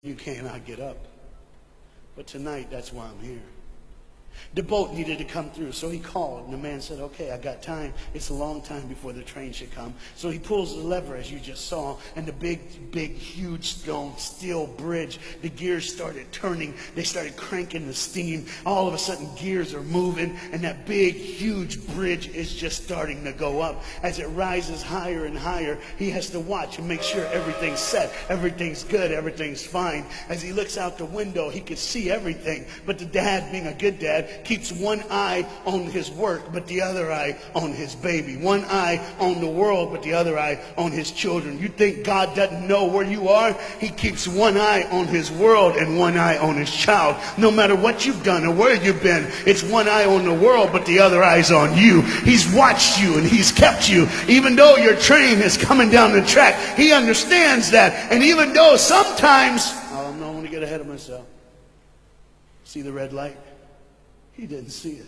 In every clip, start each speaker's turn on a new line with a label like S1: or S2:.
S1: You cannot get up. But tonight, that's why I'm here. The boat needed to come through, so he called, and the man said, okay, I got time. It's a long time before the train should come. So he pulls the lever, as you just saw, and the big, huge steel bridge, the gears started turning. They started cranking the steam. All of a sudden, gears are moving, and that big, huge bridge is just starting to go up. As it rises higher and higher, he has to watch and make sure everything's set, everything's good, everything's fine. As he looks out the window, he can see everything, but the dad, being a good dad, keeps one eye on his work, but the other eye on his baby. One eye on the world, but the other eye on his children. You think God doesn't know where you are? He keeps one eye on his world and one eye on his child. No matter what you've done or where you've been, it's one eye on the world, but the other eye's on you. He's watched you and he's kept you. Even though your train is coming down the track, he understands that. And even though sometimes, oh no, I want to get ahead of myself. See the red light? He didn't see it.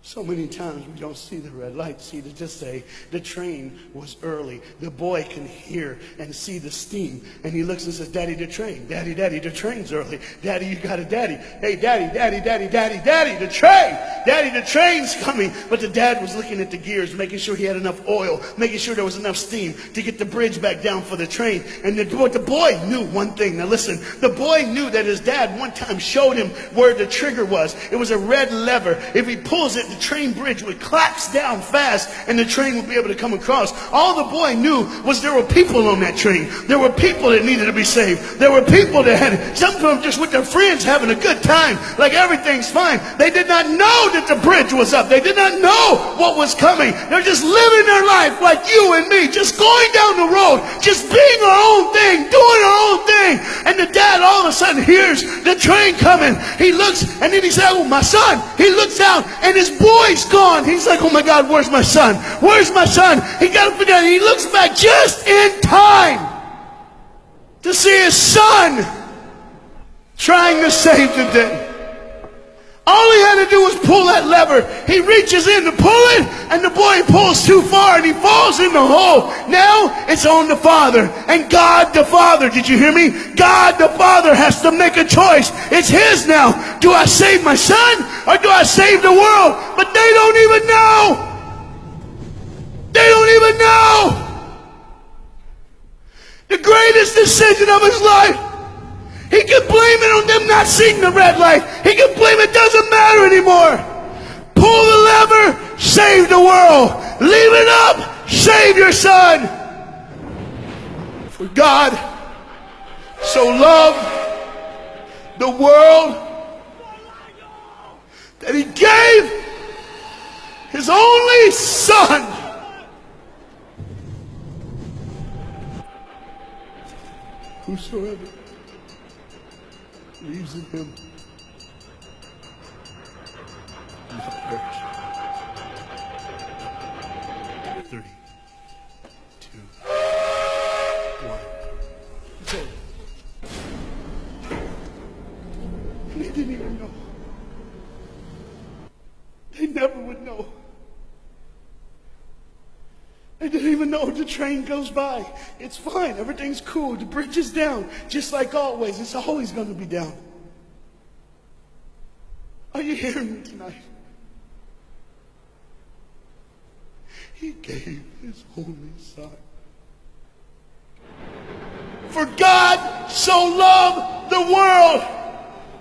S1: So many times we don't see the red light. See, to just say the train was early. The boy can hear and see the steam. And he looks and says, Daddy, the train. Daddy, the train's early. Daddy, you got a daddy. Hey, Daddy, the train. Daddy, the train's coming. But the dad was looking at the gears, making sure he had enough oil, making sure there was enough steam to get the bridge back down for the train. And the boy knew one thing. Now listen, the boy knew that his dad one time showed him where the trigger was. It was a red lever. If he pulls it, the train bridge would collapse down fast and the train would be able to come across. All the boy knew was there were people on that train. There were people that needed to be saved. There were people that had, some of them just with their friends having a good time, like everything's fine. They did not know that the bridge was up. They did not know what was coming. They're just living their life like you and me, just going down the road, just being our own thing, doing our own thing. And the dad all of a sudden hears the train coming. He looks and then he said, oh, my son. He looks out and his boy's gone. He's like, oh my God, where's my son? Where's my son? He got to figure out. He looks back just in time to see his son trying to save the day. All he had to do was pull that lever. He reaches in to pull it, and the boy pulls too far, and he falls in the hole. Now it's on the father. And God the Father, did you hear me? God the Father has to make a choice. It's his now. Do I save my son, or do I save the world? But they don't even know. They don't even know. The greatest decision of his life. He can blame it on them not seeing the red light. He can blame it doesn't matter anymore. Pull the lever, save the world. Leave it up, save your son. For God so loved the world that he gave his only son. Whosoever believes in him will not perish. 3, 2, 1. It's over. And they didn't even know. They never would know. They didn't even know the train goes by. It's fine. Everything's cool. The bridge is down. Just like always. It's always going to be down. Are you hearing me tonight? He gave his only son. For God so loved the world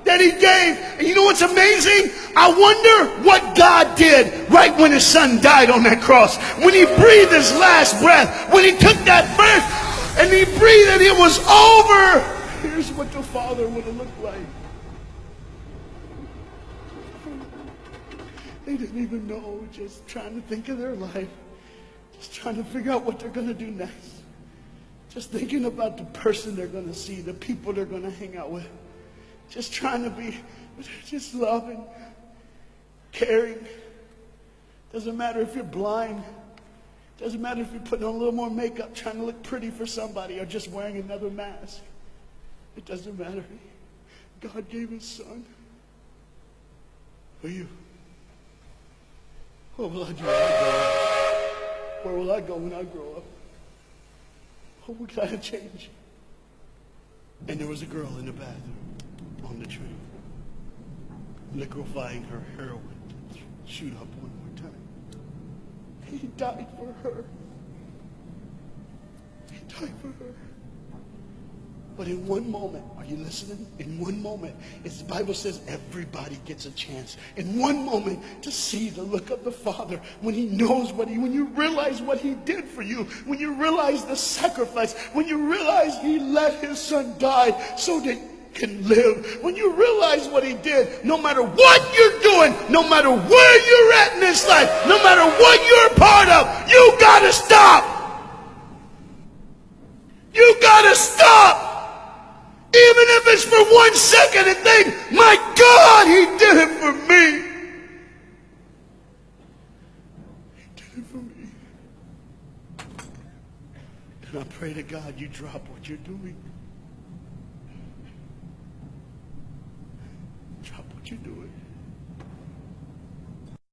S1: that he gave. And you know what's amazing? I wonder what God did right when his son died on that cross. When he breathed his last breath. When he took that breath and he breathed and it was over. Here's what the Father would have looked like. They didn't even know. Just trying to think of their life. Just trying to figure out what they're going to do next. Just thinking about the person they're going to see. The people they're going to hang out with. Just trying to be, just loving, caring. Doesn't matter if you're blind. Doesn't matter if you're putting on a little more makeup, trying to look pretty for somebody, or just wearing another mask. It doesn't matter. God gave his son for you. What will I do when I grow up? Where will I go when I grow up? What will I change? And there was a girl in the bathroom on the train, liquefying her heroin to shoot up one more time. He died for her. He died for her. But in one moment, are you listening? In one moment, as the Bible says, everybody gets a chance. In one moment, to see the look of the Father when He knows when you realize what He did for you, when you realize the sacrifice, when you realize He let His Son die so that you can live, when you realize what He did, no matter what you're doing, no matter where you're at in this life, no matter what you're a part of, you gotta stop. You gotta stop. Even if it's for 1 second, and think, my God, He did it for me. He did it for me. And I pray to God you drop what you're doing. Drop what you're doing.